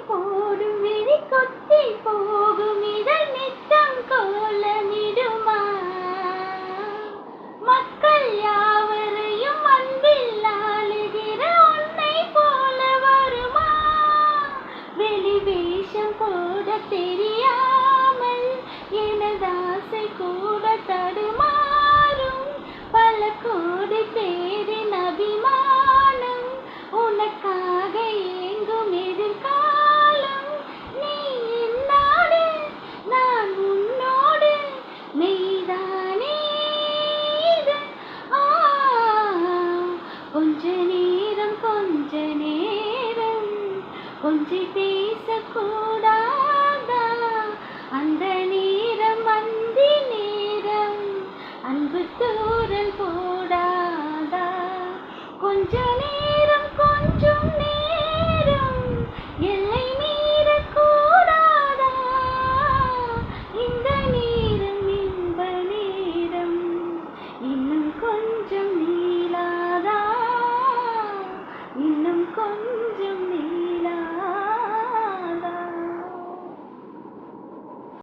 போடும் விழி கொத்தி போகும் இதழ் நித்தம் கோலமிடுமா மக்கள் யாவரையும் அன்பில் ஆளுகிற உன்னை போல வருமா வெளி வேஷம் போட தெரியாமல் எனதாசை கூட தடுமாறும் பல கோடி பேரின் அபிமானம் உனக்காக ஏங்கும் எதிர்காலம் நீ என்னோடு நான் உன்னோடு மெய்தானே இது கொஞ்ச நேரம் கொஞ்சம் பேசக்கூடாதா அந்த நேரம் அந்தி நேரம் அன்பு தூரல் போடாதா கொஞ்ச நேரம் கொஞ்சம்